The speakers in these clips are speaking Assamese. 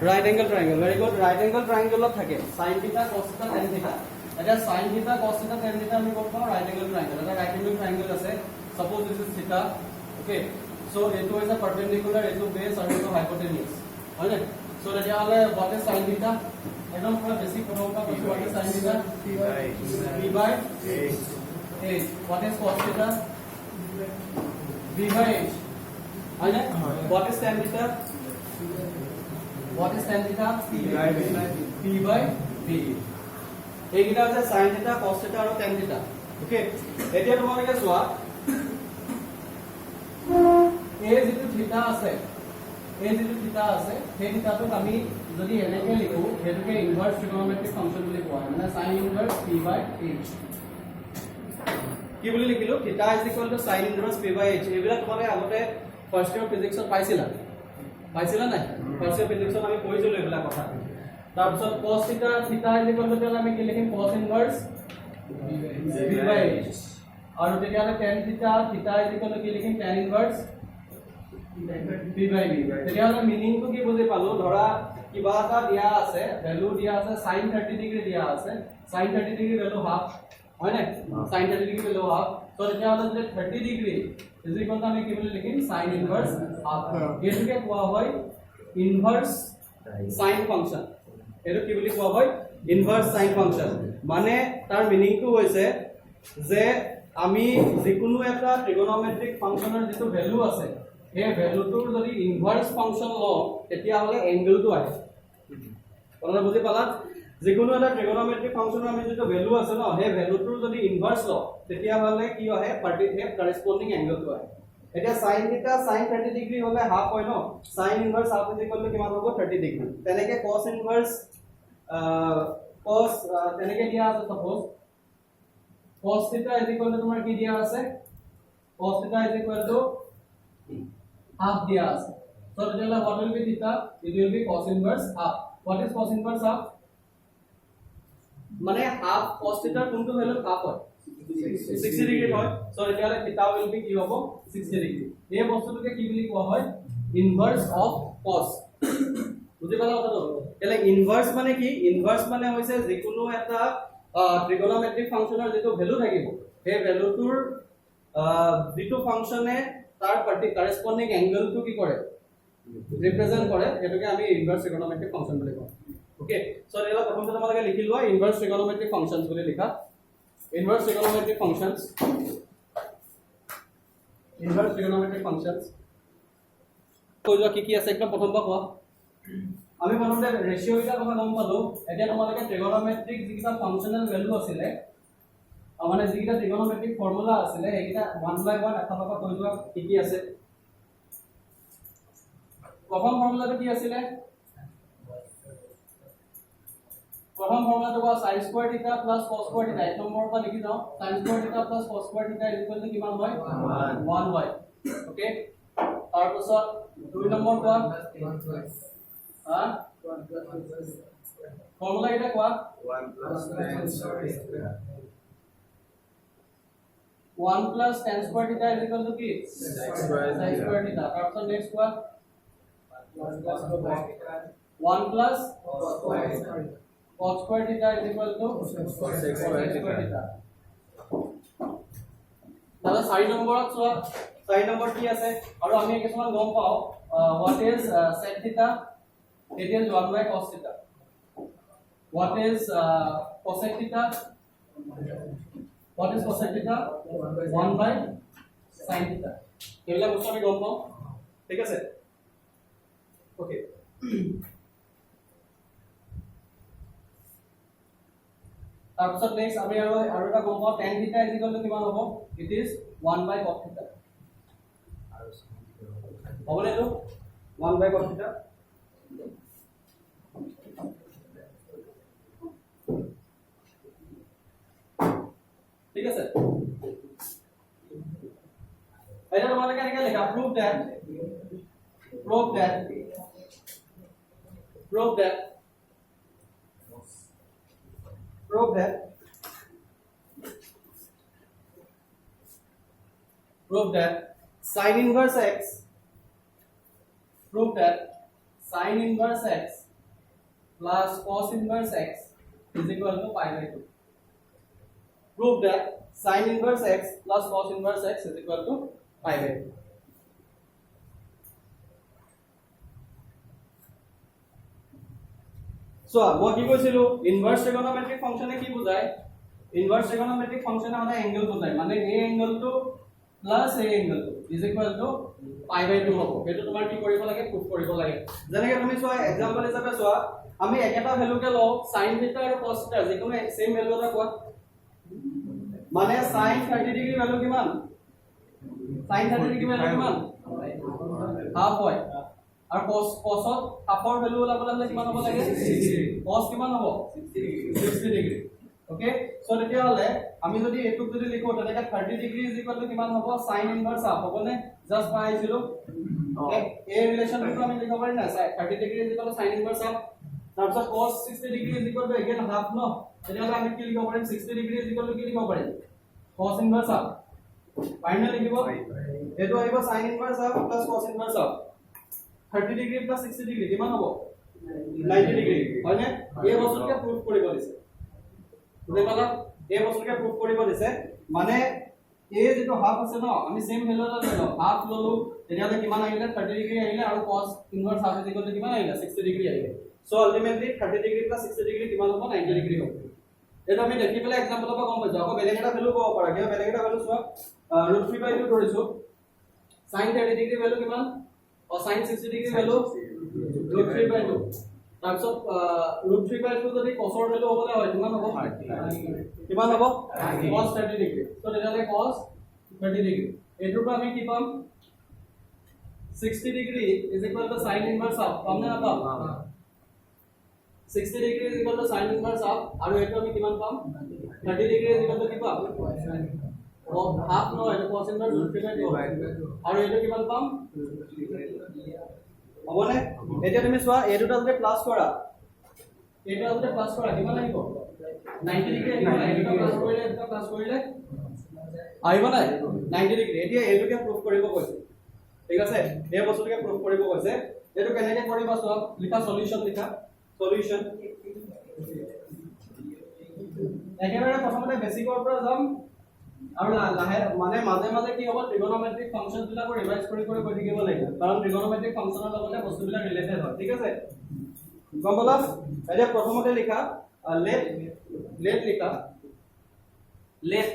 Right angle triangle very good right angle triangle থাকে sin থিটা cos থিটা tan থিটা এটা sin থিটা cos থিটা tan থিটা আমি কত পাও রাইট এंगल ट्रायंगल এটা রাইট এंगल ट्रायंगल আছে suppose this is theta okay so এটো is a perpendicular এটো base আৰু এটো hypotenuse হয় না so তেতিয়া হলে what is sin থিটা একদম পুরো বেসিক ফর্মুলা কি what is sin থিটা p by h what is cos থিটা v by h হয় না what is tan থিটা what is tan theta p by v এইগিটা আছে sin theta cos theta আৰু tan theta ওকে এতিয়া তোমালোকে চোৱা এই যেটো থিটা আছে সেই থিটাটোক আমি যদি এনেকে লিখো হেতুকে ইনভার্স ট্রিগোনোমেট্রিক ফাংশন বুলি কোৱা হয় মানে sin inverse p by h কি বুলি লিখিলো থিটা sin inverse p by h এইবিলাক তোমালোকে আগতে ফার্স্ট ইয়ার ফিজিক্সত পাইছিলা নাই ফার্স্ট ইয়ার ফিজিক্সত আমি পঢ়িছিলো এইবিলাক কথা তাৰপিছত cos থিটা আমি কি লিখিম cos ইনভাৰ্স v by h আৰু তেতিয়ালে tan থিটা কি লিখিম tan inverse p by v তেতিয়ালে মিনিং টো কি বুজি পালো ধৰা কিবা এটা দিয়া আছে ভ্যালু দিয়া আছে sin 30 ডিগ্ৰী দিয়া আছে sin 30 ডিগ্ৰী ভ্যালু হাফ হয় না sin 30 ডিগ্ৰী ভ্যালু হাফ তো তেতিয়ালে যে 30 ডিগ্ৰী ইজ ইকুয়াল টু আমি কি বুলি লিখিম sin ইনভাৰ্স হাফ এটোকে কোৱা হয় ইনভাৰ্স sin ফাংশন এটো কি বুলি কোৱা হয় ইনভাৰ্স sin ফাংশন মানে তাৰ মিনিং টো হৈছে যে আমি যিকোনো এটা ট্ৰিগোনোমেট্ৰিক ফাংশনৰ যেটো ভ্যালু আছে এই ভ্যালুটোৰ যদি ইনভাৰ্স ফাংশন লও তেতিয়া হলে এংগেলটো আহে তোমৰা বুজি পালা যিকোনো এটা ট্ৰিগোনোমেট্ৰিক ফাংশনৰ আমি যেটো ভ্যালু আছে ন সেই ভ্যালুটোৰ যদি ইনভাৰ্স লও তেতিয়া হলে কি হয় পাৰ্টিকুলাৰ কৰেসপন্ডিং এংগেলটো আহে এটা sin থিটা sin 30 ডিগ্ৰী হলে হাফ হয় ন sin inverse half is equal to কিমান হ'ব 30 ডিগ্ৰী তেনেকে cos ইনভার্স cos তেনেকে দিয়া আছে সাপোজ cos থিটা ইজ ইকুয়াল টু তোমাৰ কি দিয়া আছে cos থিটা ইজ ইকুয়াল টু half দিয়া আছে so তেতিয়ালে what will be theta it will be cos inverse half what is cos inverse half মানে half cos theta কোনটো ভ্যালু half হয় 60 ডিগ্ৰী হয় so তেতিয়ালে theta will be কি হ'ব 60 ডিগ্ৰী এই বস্তুটোকে কি বুলি কোৱা হয় ইনভাৰ্স অফ cos বুজি পালা কথাটো তেলে ইনভাৰ্স মানে কি ইনভাৰ্স মানে হৈছে যিকোনো এটা ট্ৰিগোনোমেট্ৰিক ফাংশনৰ যেটো ভ্যালু থাকিব সেই ভ্যালুটোৰ যেটো ফাংশনে তাৰ কৰেসপন্ডিং এংগেলটো কি কৰে ৰিপ্ৰেজেন্ট কৰে এটোকে আমি ইনভাৰ্স ট্ৰিগোনোমেট্ৰিক ফাংশন বুলি কওঁ ওকে সো এলা প্ৰথমতে তোমালোকে লিখি লোৱা ইনভাৰ্স ট্ৰিগোনোমেট্ৰিক ফাংশনস বুলি লিখা ইনভাৰ্স ট্ৰিগোনোমেট্ৰিক ফাংশনস কইলো কি আছে একদম প্ৰথমবা কোৱা আমি প্ৰথমতে ৰেশিও এটা কথা গম পালো এতিয়া তোমালোকে ট্রিগোনোমেট্রিক যিটা ফাংশনাল ভ্যালু আছিল মানে যিটা ট্রিগোনোমেট্রিক ফর্মুলা আছিল এইটা 1 বাই 1 এটা কথা কৈ যোৱা কি আছে প্ৰথম ফৰ্মুলাটো কি আছিল প্ৰথম ফৰ্মুলাটো was sin square theta plus cos square theta এক নম্বৰ পৰা লিখি যাও sin square theta plus cos square theta equal to কিমান হয় 1 হয় ওকে তাৰপিছত দুই নম্বৰ কোৱা ফৰ্মুলা এটা কোৱা 1 plus tan square theta is equal to কি sin square theta তাৰপিছত নেক্সট কোৱা 1 plus cos square theta is equal to sec square theta তাহলে 4 নম্বৰত চোৱা 4 নম্বৰ কি আছে আৰু আমি কিছুমান গম পাও what is sec theta it is 1 by cos theta what is cosec theta what is cosec theta 1 by sin theta এইলা বস্তু আমি গম পাও ঠিক আছে ওকে তাৰপিছত নেক্সট আমি আৰু এটা গম পাও tan theta is equal to কিমান হ'ব it is 1 by cos theta হ'বনে তো 1 by cos theta ঠিক আছে এটা তোমালোকে এনেকৈ লিখা prove that prove that sin inverse x plus cos inverse x is equal to pi by 2. Prove that sin inverse x plus cos inverse x is equal to pi by 2. So what কি কৈছিলো ইনভার্স ট্রিগোনোমেট্রিক ফাংশনে কি বুঝায় ইনভার্স ট্রিগোনোমেট্রিক ফাংশনে মানে অ্যাঙ্গেল বুঝায় মানে এই অ্যাঙ্গেলটো প্লাস এই অ্যাঙ্গেলটো is equal two pi by 2 হ'ব এটো তোমাৰ কি কৰিব লাগে প্ৰুফ কৰিব লাগে যেনেকৈ তুমি চোৱা এক্সাম্পল হিচাপে চোৱা আমি একেটা ভ্যালুকে লও sin থিটা আৰু cos থিটা যিকোনো সেম ভ্যালু এটা কোৱা মানে sin 30 ডিগ্ৰী ভ্যালু কিমান sin 30 ডিগ্ৰী ভ্যালু কিমান হাফ হয় আৰ cos cosত হাফৰ ভ্যালু ওলাবলৈ হলে কিমান হ'ব লাগে 60 cos কিমান হ'ব 60 ডিগ্ৰী ওকে সো তেতিয়া হলে আমি যদি এটুক যদি লিখো তেনেকা 30 ডিগ্ৰী ইজ ইকুয়াল টু কিমান হ'ব sin ইনভাৰ্স হাফ হ'বনে জাস্ট পাইছিলো এই ৰিলেচনটো আমি লিখব পাৰি না 30 degree is equal to sin inverse half তাৰপিছত cos 60 degree is equal to again half ন তেতিয়া হলে আমি কি লিখব পাৰিম 60 ডিগ্ৰী ইজ ইকুয়াল টু কি লিখব পাৰিম cos ইনভাৰ্স হাফ ফাইনাল লিখিব এটো আহিব sin inverse half plus cos inverse half 30 degree plus 60 degree কিমান হ'ব 90 ডিগ্ৰী হয়নে এই বস্তুকে প্ৰুফ কৰিব দিছে বুজি পালা এই বস্তুকে প্ৰুফ কৰিব দিছে মানে এই যেটো হাফ আছে ন আমি সেম ভ্যালু এটা ললো হাফ ললো তেতিয়ালে কিমান আহিলে 30 ডিগ্ৰী আহিলে আৰু cos inverse half equal to কিমান আহিলে 60 ডিগ্ৰী আহিলে so ultimately 30 degree plus 60 degree কিমান হ'ব 90 ডিগ্ৰী হ'ব এটা আমি দেখি পেলাই এক্সাম্পলৰ পৰা গম পাইছো আকৌ বেলেগ এটা ভ্যালু ক'ব পাৰা কিয় বেলেগ এটা ভ্যালু চোৱা √3/2 ধৰিছো sin 30 ডিগ্ৰী ভ্যালু কিমান और sin 60 डिग्री वैल्यू √3/2 তাৰপিছত √3/2 যদি cosৰ ভ্যালু হ'বলে হয় কিমান হ'ব কিমান হ'ব cos 30 ডিগ্ৰী তো তেতিয়ালে cos 30 ডিগ্ৰী এটোৰ পৰা আমি কি পাম 60 degree is equal to sin inverse half পাম না পাম 60 degree is equal to sin inverse half আৰু এটো আমি কিমান পাম 30 ডিগ্ৰী ইজ ইকুয়াল টু কি পাম হাফ নহয় এটা cos ইনভাৰ্স √3/2 আৰু এটো কিমান পাম হবনে এতিয়া তুমি চোৱা এই দুটা যদি প্লাস কৰা এটা যদি প্লাস কৰা কিমান আহিব 90 ডিগ্ৰী আহিব এটা প্লাস কৰিলে আহিব না 90 ডিগ্ৰী এতিয়া এইটোকে প্ৰুফ কৰিব কৈছে ঠিক আছে এই বস্তুটোকে প্ৰুফ কৰিব কৈছে এটো কেনেকৈ কৰিবা চোৱা লিখা সলিউশন একেবাৰে প্ৰথমতে বেসিকৰ পৰা যাম আৰু লাহে মানে মাজে মাজে কি হ'ব ট্ৰিগোনোমেট্ৰিক ফাংশন বিলাক ৰিভাইজ কৰি গৈ থাকিব লাগিব কাৰণ ট্ৰিগোনোমেট্ৰিক ফাংশনৰ লগতে বস্তুবিলাক ৰিলেটেড হয় ঠিক আছে গম পালা এতিয়া প্ৰথমতে লিখা লেট লিখা late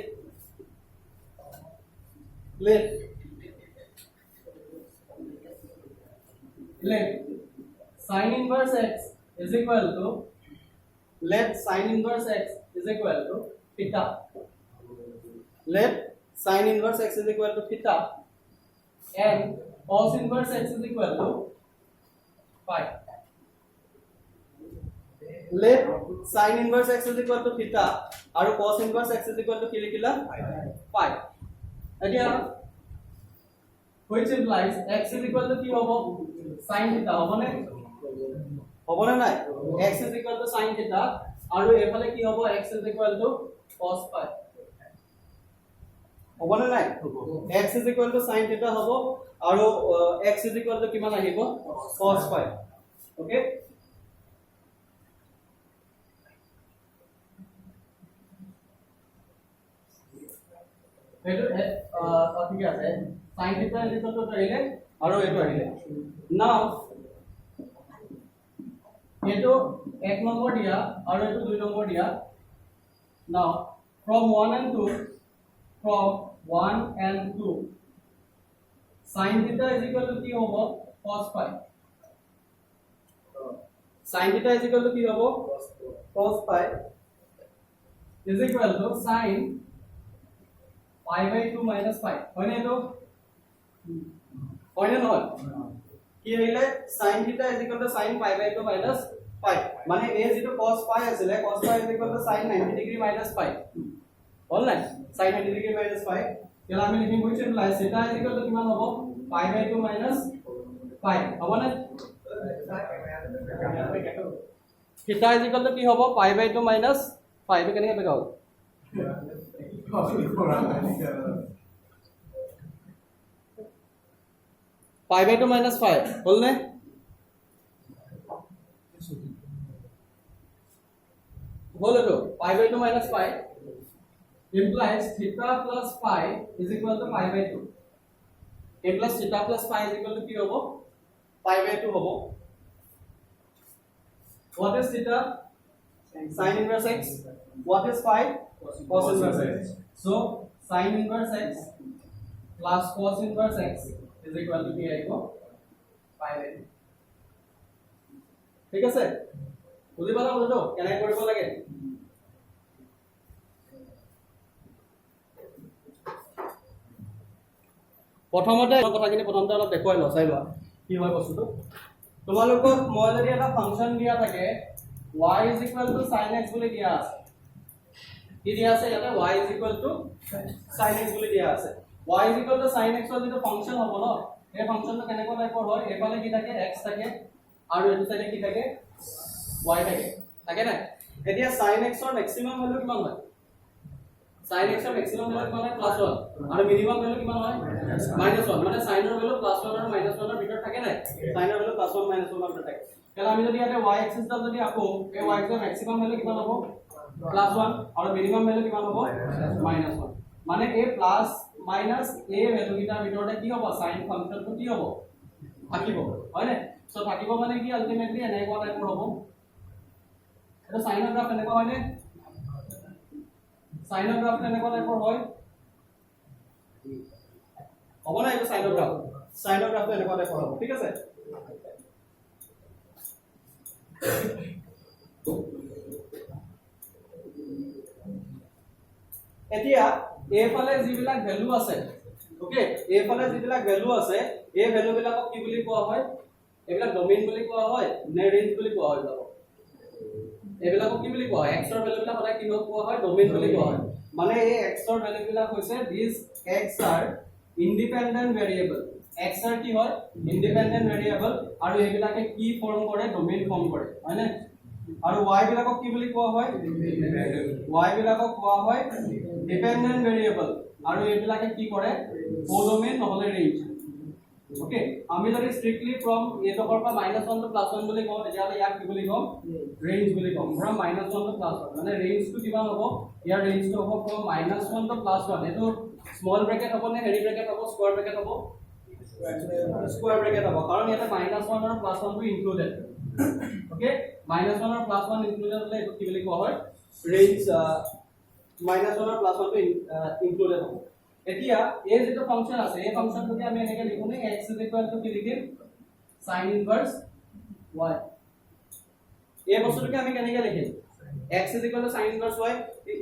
sin inverse x is equal to let sin inverse x is equal to theta let sin inverse x is equal to theta and cos inverse x is equal to pi let sin inverse x is equal to theta and cos inverse x is equal to কি লিখিলা pi এতিয়া which implies x is equal to কি হ'ব sin theta হ'বনে নাই x is equal to sin theta আৰু এফালে কি হ'ব x is equal to cos pi হ'বনে নাই x is equal to sin theta হ'ব আৰু x is equal to কিমান আহিব cos pi ওকে এটো ঠিক আছে sin theta is equal to আহিলে আৰু এটো আহিলে নাও এটো 1 নম্বৰ দিয়া আৰু এটো 2 নম্বৰ দিয়া নাও from 1 and 2 sin theta is equal to কি হ'ব cos pi sin theta is equal to কি হ'ব cos pi is equal to sin pi by 2 minus pi হয় না এটো হয় না নহয় কি হইলে sin theta is equal to sin pi by 2 minus pi মানে এই যেটো cos pi আছিল cos pi is equal to sin 90 degree minus pi হল না sin 90 degree minus pi তেলা আমি লিখিম which implies theta is equal to কিমান হ'ব pi by 2 minus pi হ'ব না theta is equal to কি হ'ব pi by 2 minus pi এটো কেনেকৈ বেকা হ'ব pi by 2 minus 5 হল না whole to pi by 2 minus pi implies theta plus pi is equal to pi by 2 implies theta plus pi is equal to কি হ'ব pi by 2 হ'ব what is theta sin inverse x what is pi cos inverse x so sin inverse x plus cos inverse x is equal to কি আহিব pi by 2 ঠিক আছে বুজি পালা বন্ধু কেনে কৰিব লাগে প্ৰথমতে কথাখিনি প্ৰথমতে অলপ দেখুৱাই লও চাই লোৱা কি হয় বস্তুটো তোমালোকক মই যদি এটা ফাংচন দিয়া থাকে y sin x বুলি দিয়া আছে কি দিয়া আছে ইয়াতে y sin x বুলি দিয়া আছে y sin x ৰ যিটো ফাংচন হ'ব ন এই ফাংচনটো কেনেকুৱা টাইপৰ হয় এফালে কি থাকে x থাকে আৰু এটো সাইডে কি থাকে y থাকে না এতিয়া sin x ৰ ম্যাক্সিমাম ভ্যালু কিমান হয় sin x ৰ ম্যাক্সিমাম ভ্যালু কিমান হয় +1 আৰু মিনিমাম ভ্যালু কিমান হয় -1 মানে sin ৰ ভ্যালু +1 আৰু -1 ৰ ভিতৰত থাকে না sin ৰ ভ্যালু +1 -1 ৰ ভিতৰত থাকে তাহলে আমি যদি ইয়াতে y axis ডাল যদি আকো এই y ৰ ম্যাক্সিমাম ভ্যালু কিমান হ'ব +1 আৰু মিনিমাম ভ্যালু কিমান হ'ব -1 মানে a plus minus a value কিটাৰ ভিতৰতে কি হ'ব sin ফাংচনটো কি হ'ব থাকিব হয় না সো থাকিব মানে কি আলটিমেটলি এনেকুৱা টাইপৰ হ'ব এটা সাইনৰ গ্ৰাফ এনেকুৱা হয় নে সাইনৰ গ্ৰাফ এনেকুৱা টাইপৰ হয় হ'ব না এটা সাইনৰ গ্ৰাফ এনেকুৱা টাইপৰ হ'ব ঠিক আছে এতিয়া এফালে যিবিলাক ভ্যালু আছে ওকে এফালে যিবিলাক ভ্যালু আছে এই ভ্যালু বিলাকক কি বুলি কোৱা হয় এবিলাক ডোমেইন বুলি কোৱা হয় নে ৰেঞ্জ বুলি কোৱা হয় যাব এবিলাকক কি বুলি কোৱা হয় x ৰ ভ্যালু বিলাক সদায় কি কোৱা হয় ডোমেইন বুলি কোৱা হয় মানে এই x ৰ ভ্যালু বিলাক হৈছে these x are independent variable x are কি হয় independent variable আৰু এবিলাকে কি ফৰ্ম কৰে ডোমেইন ফৰ্ম কৰে হয় না আৰু y বিলাকক কি বুলি কোৱা হয় y বিলাকক কোৱা হয় ডিপেন্ডেন্ট ভেৰিয়েবল আৰু এবিলাকে কি কৰে কোডোমেইন নহলে ৰেঞ্জ ওকে আমি যদি স্ট্ৰিক্টলি ফ্ৰম a টকৰ পৰা -1 টু +1 বুলি কওঁ তেতিয়ালে ইয়াক কি বুলি কম ৰেঞ্জ বুলি কম ফ্ৰম -1 টু +1 মানে ৰেঞ্জটো কিমান হ'ব ইয়াৰ ৰেঞ্জটো হ'ব ফ্ৰম -1 টু +1 এটো স্মল ব্ৰেকেট হ'ব নে হেৰি ব্ৰেকেট হ'ব স্কয়াৰ ব্ৰেকেট হ'ব স্কয়াৰ ব্ৰেকেট হ'ব কাৰণ ইয়াতে -1 আৰু +1 টো ইনক্লুডেড ওকে -1 আৰু +1 ইনক্লুডেড হলে এটো কি বুলি কোৱা হয় ৰেঞ্জ -1 আৰু +1 টো ইনক্লুডেড হ'ব এতিয়া এই যেটো ফাংশন আছে এই ফাংশনটোকে আমি এনেকে লিখো নে x কি লিখিম sin inverse y এই বস্তুটোকে আমি কেনেকে লিখিম x sin inverse y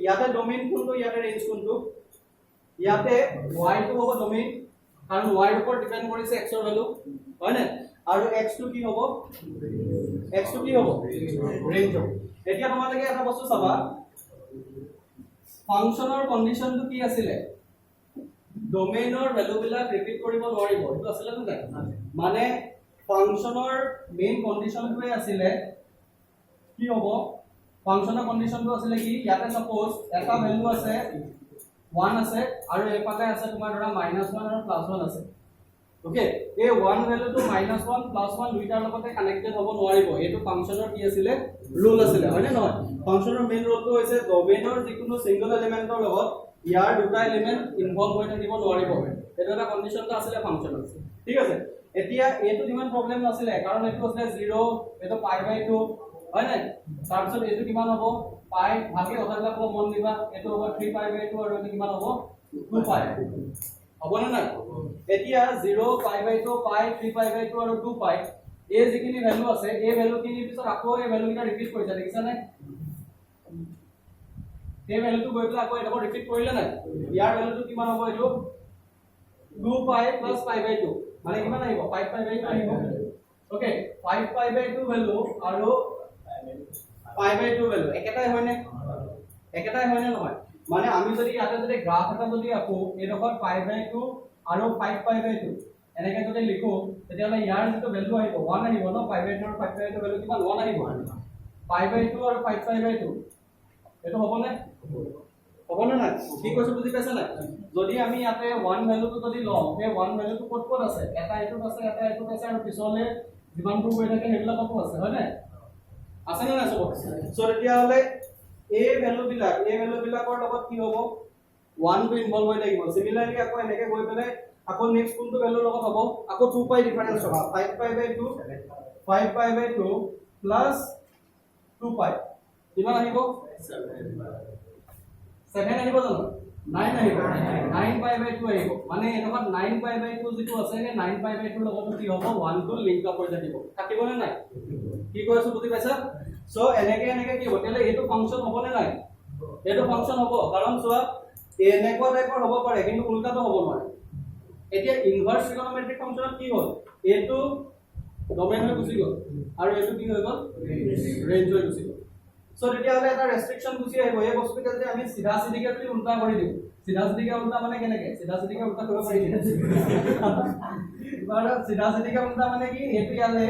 ইয়াতে ডোমেইন কোনটো ইয়াতে ৰেঞ্জ কোনটো ইয়াতে y টো হ'ব ডোমেইন কাৰণ y ৰ ওপৰত ডিপেন্ড কৰিছে x ৰ ভ্যালু হয় না আৰু x টো কি হ'ব ৰেঞ্জ এতিয়া তোমালোকে এটা বস্তু চাবা ফাংশনৰ কন্ডিশনটো কি আছিল ডোমেইনৰ ভ্যালু বিলাক ৰিপিট কৰিব নোৱাৰিব এটো আছিল না মানে ফাংশনৰ মেইন কন্ডিশনটোৱে আছিল কি হ'ব ফাংশনৰ কন্ডিশনটো আছিল কি ইয়াতে সাপোজ এটা ভ্যালু আছে 1 আছে আৰু এপাতে আছে তোমাৰ ধৰা -1 আৰু +1 আছে ওকে এই 1 ভ্যালুটো -1 +1 দুইটাৰ লগতে কানেক্টেড হ'ব নোৱাৰিব এটো ফাংশনৰ কি আছিল ৰুল আছিল হয় নে নহয় ফাংশনৰ মেইন ৰুলটো হৈছে ডোমেইনৰ যিকোনো সিঙ্গল এলিমেন্টৰ লগত ইয়াৰ দুটা এলিমেন্ট ইনভলভ হৈ থাকিব নোৱাৰিব এটা এটা কন্ডিশনটা আছিল ফাংশনৰ ঠিক আছে এতিয়া এটো কিমান প্ৰবলেম নাছিল কাৰণ এটো আছিল 0 এটো π/2 হয় নাই তাৰপিছত এটো কিমান হ'ব পাই ভাগে কথাবিলাক মন দিবা এটো হ'ব 3π/2 আৰু এটো কিমান হ'ব 2π হ'ব না এতিয়া 0 π/2 π 3π/2 আৰু 2π এই যিখিনি ভ্যালু আছে এই ভ্যালু খিনি পিছত আকৌ এই ভ্যালু কিটা ৰিপিট কৰিছা দেখিছা নে এই ভ্যালুটো গৈ পেলাই আকৌ এটা ৰিপিট কৰিলে নাই ইয়াৰ ভ্যালুটো কিমান হ'ব এইটো 2π + π/2 মানে কিমান আহিব 5π/2 আহিব ওকে 5π/2 ভ্যালু আৰু π/2 ভ্যালু একেটাই হয় নে নহয় মানে আমি যদি ইয়াতে যদি গ্ৰাফ এটা যদি আকো এডখৰ π/2 আৰু 5π/2 এনেকে যদি লিখো তেতিয়ালে ইয়াৰ যেটো ভ্যালু আহিব 1 আহিব ন π/2 আৰু 5π/2 ভ্যালু কিমান 1 আহিব π/2 আৰু 5π/2 এটো হ'ব না কি কৈছো বুজি পাইছা না যদি আমি ইয়াতে 1 ভ্যালুটো যদি লও তে 1 ভ্যালুটো ক'ত আছে এটা এটোত আছে আৰু পিছলে যিমানটো হৈ থাকে হেবিলাক কত আছে হয় না আছে না সব সো এতিয়া হলে এই ভ্যালু বিলাকৰ লগত কি হ'ব 1 টো ইনভলভ হৈ থাকিব সিমিলাৰলি আকৌ এনেকে গৈ পেলাই আকৌ নেক্সট কোনটো ভ্যালুৰ লগত হ'ব আকৌ 2 পাই ডিফাৰেন্স হ'ব 5 pi by 2 5 pi by 2 plus 2 পাই কিমান আহিব 7 আহিব জানো 9 আহিব 9 পাই বাই 2 আহিব মানে এনেকুৱা 9 পাই বাই 2 যেটো আছে নে 9 পাই বাই 2 লগত কি হ'ব 1 টো লিংক আপ হৈ থাকিব থাকিবনে নাই কি কৈছো বুজি পাইছা সো এনেকে কি হ'ব তেলে এটো ফাংশন হ'ব নে নাই এটো ফাংশন হ'ব কাৰণ চোৱা এনেকুৱা টাইপৰ হ'ব পাৰে কিন্তু উল্টাটো হ'ব নোৱাৰে এতিয়া ইনভাৰ্স ট্ৰিগনোমেট্ৰিক ফাংশনত কি হ'ল এটো ডোমেইন হৈ গুছি গ'ল আৰু এটো কি হৈ গ'ল ৰেঞ্জ হৈ গুছি গ'ল সো তেতিয়া হলে এটা ৰেস্ট্ৰিকশন গুছি আহিব এই বস্তুটো যে আমি সিধা সিধিকে যদি উল্টা কৰি দিও সিধা সিধিকে উল্টা মানে কেনেকে সিধা সিধিকে উল্টা কৰিব পাৰি বাৰ সিধা সিধিকে উল্টা মানে কি এটো ইয়ালে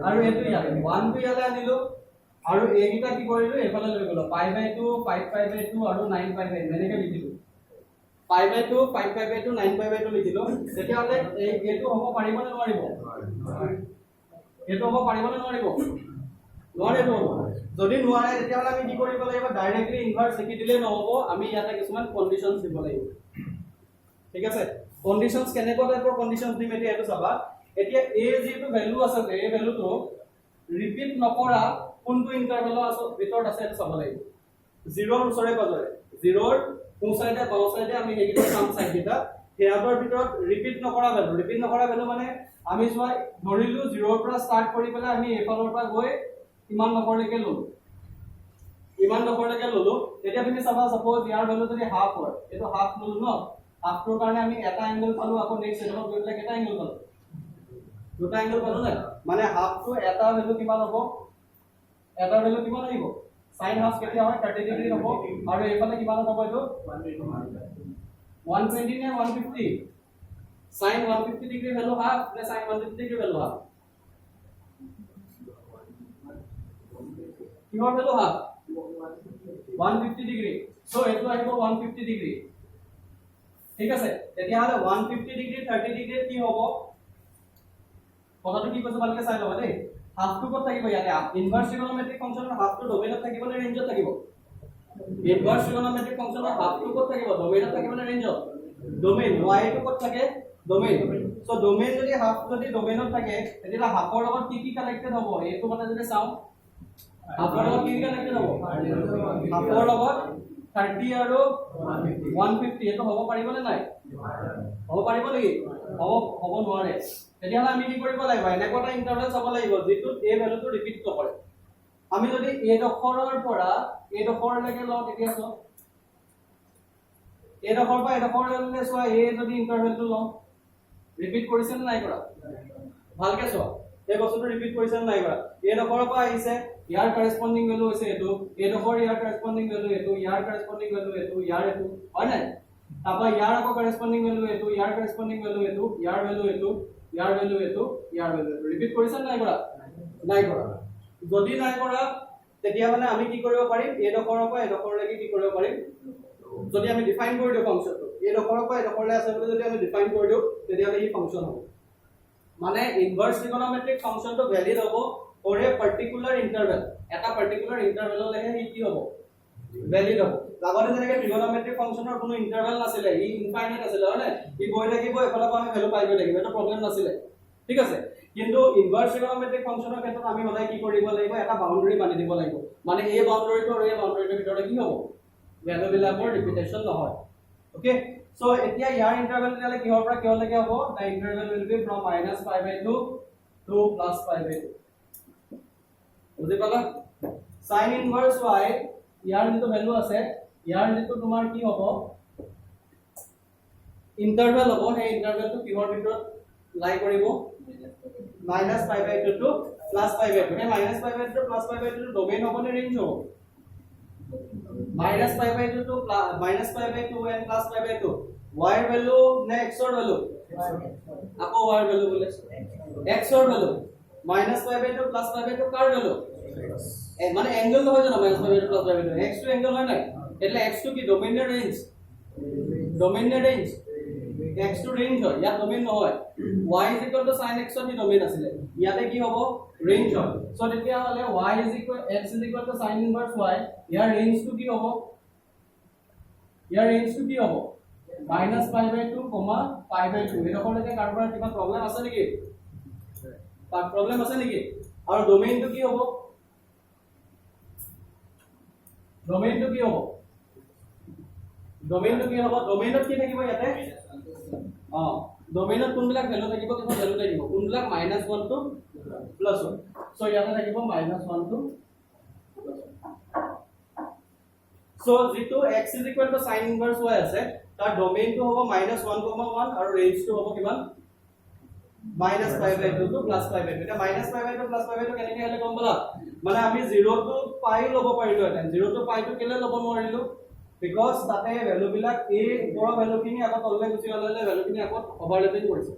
আৰু এটো ইয়ালে 1 টো ইয়ালে আনিলো আৰু এইটা কি কৰিলো এফালে লৈ গলো পাই বাই 2 5 পাই বাই 2 আৰু 9 পাই বাই এনেকে লিখিলো 5 by 2 5 by 2 9 by 2 লিখিলো তেতিয়া হলে এটো হ'ব পাৰিব নে নোৱাৰিব এটো হ'ব পাৰিব নে নোৱাৰিব নোৱাৰিব যদি নোৱাৰে তেতিয়া হলে আমি কি কৰিব লাগিব ডাইৰেক্টলি ইনভার্স লিখি দিলে নহব আমি ইয়াতে কিছুমান কন্ডিশনস দিব লাগিব ঠিক আছে কন্ডিশনস কেনেকুৱা টাইপৰ কন্ডিশনস দিম এতিয়া এটো চাবা এতিয়া এ যেটো ভ্যালু আছে এই ভ্যালুটো ৰিপিট নকৰা কোনটো ইন্টাৰভেলৰ আছে ভিতৰত আছে এটা চাব লাগিব 0 ৰ ওচৰে পাজৰে 0 ৰ কোন সাইডে বাও সাইডে আমি হেগিটা কাম সাইড দিটা হেয়াৰ ভিতৰত ৰিপিট নকৰা ভ্যালু মানে আমি সোৱা ধৰিলো 0 ৰ পৰা স্টাৰ্ট কৰি পেলাই আমি এফালৰ পৰা গৈ ইমান নকৰলৈকে ললো তেতিয়া তুমি চাবা সাপোজ ইয়াৰ ভ্যালু যদি হাফ হয় এটো হাফ ললো ন হাফটোৰ কাৰণে আমি এটা এংগল পালো আকৌ নেক্সট এংগল গৈ পেলাই এটা এংগল পালো দুটা এংগল পালো না মানে হাফটো এটা ভ্যালু কিমান হ'ব এটা ভ্যালু কিমান আহিব sin half কেতিয়া হয় 30 ডিগ্ৰী হ'ব আৰু এইফালে কিমান হ'ব এটো 120 নে 150 sin 150 ডিগ্ৰী ভ্যালু হাফ নে sin 150 ডিগ্ৰী ভ্যালু হাফ কিহৰ ভ্যালু হাফ 150 ডিগ্ৰী সো এটো আহিব 150 ডিগ্ৰী ঠিক আছে তেতিয়া হলে 150 ডিগ্ৰী 30 ডিগ্ৰী কি হ'ব কথাটো কি কৈছো ভালকে চাই লবা দেই হাফ টু কত থাকিব ইয়াতে ইনভার্স ট্রিগনোমেট্রিক ফাংশনৰ হাফ টু ডোমেইনত থাকিব নে ৰেঞ্জত থাকিব ইনভাৰ্স ট্ৰিগনোমেট্ৰিক ফাংশনৰ হাফ টু কত থাকিব ডোমেইনত থাকিব নে ৰেঞ্জত ডোমেইন y টু কত থাকে ডোমেইন সো ডোমেইন যদি হাফ যদি ডোমেইনত থাকে তেতিয়া হাফৰ লগত কি কানেক্টেড হ'ব এইটো মানে যদি চাও হাফৰ লগত কি কানেক্টেড হ'ব হাফৰ লগত 30 আৰু 150 এটো হ'ব পাৰিব নে নাই হ'ব পাৰিব নেকি হ'ব নোৱাৰে তেতিয়া আমি কি কৰিব লাগিব এনেকুৱা ইন্টাৰভেল চাব লাগিব যেটো এই ভ্যালুটো ৰিপিট নকৰে আমি যদি এই ডখৰৰ পৰা এই ডখৰলৈকে লওঁ তেতিয়া চাও এই ডখৰ পৰা এই ডখৰলৈকে চোৱা এই যদি ইন্টাৰভেলটো লওঁ ৰিপিট কৰিছে নে নাই কৰা ভালকে চোৱা এই বস্তুটো ৰিপিট কৰিছে নে নাই কৰা এই ডখৰৰ পৰা আহিছে ইয়াৰ কৰেসপন্ডিং ভ্যালু হৈছে এটো এই ডখৰ ইয়াৰ কৰেসপন্ডিং ভ্যালু এটো ইয়াৰ কৰেসপন্ডিং ভ্যালু এটো ইয়াৰ এটো হয় নাই তাপা ইয়াৰ আকৌ কৰেসপন্ডিং ভ্যালু এটো ইয়াৰ কৰেসপন্ডিং ভ্যালু এটো ইয়াৰ ভ্যালু এটো ইয়াৰ ভ্যালু এটো ইয়াৰ ভ্যালু ৰিপিট কৰিছে নাই কৰা যদি নাই কৰা তেতিয়া মানে আমি কি কৰিব পাৰিম এই ডখৰৰ পৰা এই ডখৰলৈকে কি কৰিব পাৰিম যদি আমি ডিফাইন কৰি দিও ফাংশনটো এই ডখৰৰ পৰা এই ডখৰলৈ আছে বুলি যদি আমি ডিফাইন কৰি দিও তেতিয়া এই ফাংশন হ'ব মানে ইনভাৰ্স ট্ৰিগনোমেট্ৰিক ফাংশনটো ভ্যালিড হ'ব ফৰ এ পাৰ্টিকুলাৰ ইন্টাৰভেল এটা পাৰ্টিকুলাৰ ইন্টাৰভেললৈকে ই কি হ'ব ভ্যালিড হ'ব আগতে যেনেকৈ ট্ৰিগনোমেট্ৰিক ফাংশনৰ কোনো ইন্টাৰভেল নাছিলে ই ইনফাইনাইট আছিল হয়নে ই গৈ থাকিব এফালৰ পৰা আমি ভ্যালু পাই গৈ থাকিব এটা প্ৰবলেম নাছিলে ঠিক আছে কিন্তু ইনভাৰ্স ট্ৰিগনোমেট্ৰিক ফাংশনৰ ক্ষেত্ৰত আমি সদায় কি কৰিব লাগিব এটা বাউন্ডাৰী বান্ধি দিব লাগিব মানে এই বাউন্ডাৰীটো আৰু এই বাউন্ডাৰীটোৰ ভিতৰত কি হ'ব ভ্যালু বিলাকৰ ৰিপিটেশন নহয় ওকে সো এতিয়া ইয়াৰ ইন্টাৰভেল দিলে কিহৰ পৰা কিহলৈকে হ'ব the interval will be from -π/2 to +π/2 বুজি পালা sin ইনভাৰ্স y ইয়াৰ যেটো ভ্যালু আছে ইয়াৰ যেটো তোমাৰ কি হ'ব ইন্টাৰভেল হ'ব সেই ইন্টাৰভেলটো কিহৰ ভিতৰত লাই কৰিব -π/2 টু +π/2 এই -π/2 টু +π/2 ডোমেইন হ'ব নে ৰেঞ্জ হ'ব -π/2 টু -π/2 and +π/2 y এর ভ্যালু নে x এর ভ্যালু আকৌ y এর ভ্যালু বলে x এর ভ্যালু -π/2 +π/2 কার ভ্যালু মানে অ্যাঙ্গেল হয় জানো -π/2 +π/2 x টু অ্যাঙ্গেল হয় না એટલે x টু কি ডোমেইনের রেঞ্জ x টু রেঞ্জ হয় ইয়া ডোমেইন নহয় y sin x ৰ ডোমেইন আছিল ইয়াতে কি হ'ব range হয় সো তেতিয়া হলে y is equal x is equal to sin inverse y ইয়াৰ ৰেঞ্জ টু কি হ'ব ইয়াৰ ৰেঞ্জ টু কি হ'ব -π/2, π/2 এৰকমলৈকে কাৰোবাৰ কিবা প্ৰবলেম আছে নেকি প্ৰবলেম আছে নেকি আৰু ডোমেইনটো কি হ'ব ডোমেইনটো কি হ'ব ডোমেইনত কি থাকিব ইয়াতে ডোমেইনত কোনবিলাক ভ্যালু থাকিব কিবা ভ্যালু থাকিব কোনবিলাক -1 to +1 সো ইয়াতে থাকিব -1 to সো যেটো x = sin inverse y আছে তাৰ ডোমেইনটো হ'ব -1, 1 আৰু ৰেঞ্জটো হ'ব কিমান -π/2 to +π/2 এটা -π/2 +π/2 কেনেকৈ হলে গম পালা মানে আমি 0 to π লব পাৰিলো এটা 0 to π টো কেলে লব নোৱাৰিলো বিকজ তাতে ভ্যালু বিলাক a ওপৰৰ ভ্যালু খিনি আকৌ তললৈ গুচি গলে ভ্যালু খিনি আকৌ ওভাৰলেপিং কৰিছে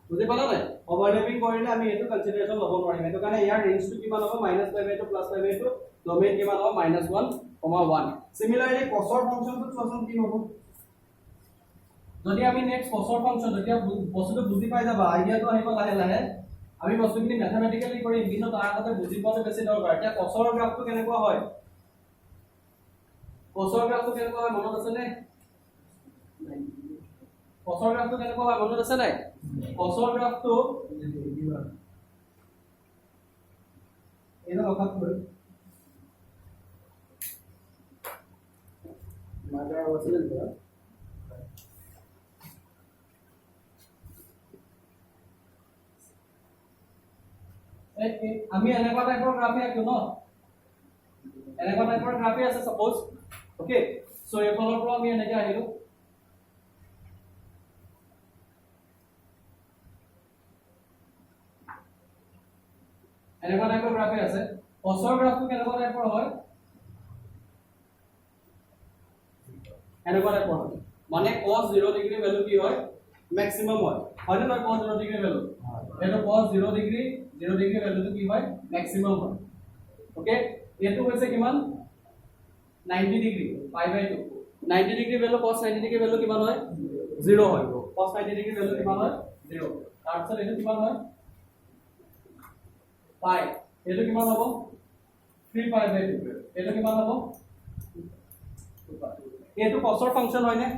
বুজি পালা নাই ওভাৰলেপিং কৰিলে আমি এটো কনসিডাৰেচন লব নোৱাৰিম এটো কাৰণে ইয়াৰ ৰেঞ্জটো কিমান হ'ব -π/2 +π/2 ডোমেইন কিমান হ'ব -1, 1 সিমিলাৰলি cosৰ ফাংচনটো চোৱাচোন কি হ'ব যদি আমি নেক্সট cosৰ ফাংচন যেতিয়া বস্তুটো বুজি পাই যাবা আইডিয়াটো আহিব লাহে লাহে আমি বস্তুখিনি ম্যাথমেটিক্যালি কৰিম কিন্তু তাৰ আগতে বুজি পোৱাটো বেছি দৰকাৰ এতিয়া cosৰ গ্ৰাফটো কেনেকুৱা হয় cosৰ গ্ৰাফটো কেনেকুৱা হয় মনত আছে নে cosৰ গ্ৰাফটো কেনেকুৱা হয় মনত আছে নাই cosৰ গ্ৰাফটো এনে লখাত কৰে মাদাৰ ওয়াসিলেন কৰা আমি এনেকুৱা টাইপৰ গ্ৰাফে আঁকো ন এনেকুৱা টাইপৰ গ্ৰাফে আছে সাপোজ ওকে সো এই ফলৰ পৰা আমি এনেকৈ আহিলো এনেকুৱা টাইপৰ গ্ৰাফে আছে cosৰ গ্ৰাফটো কেনেকুৱা টাইপৰ হয় এনেকুৱা টাইপৰ হয় মানে cos 0 ডিগ্ৰী ভ্যালু কি হয় ম্যাক্সিমাম হয় হয় না cos 0 ডিগ্ৰী ভ্যালু এটো cos 0 ডিগ্ৰী ভ্যালুটো কি হয় ম্যাক্সিমাম হয় ওকে এটো হৈছে কিমান 90 degree π/2 90 degree value cos 90 degree value কিমান হয় 0 হয় cos 90 ডিগ্ৰী ভ্যালু কিমান হয় 0 তাৰপিছত এটো কিমান হয় পাই এটো কিমান হ'ব 3π/2 এটো কিমান হ'ব এটো cosৰ ফাংচন হয় নে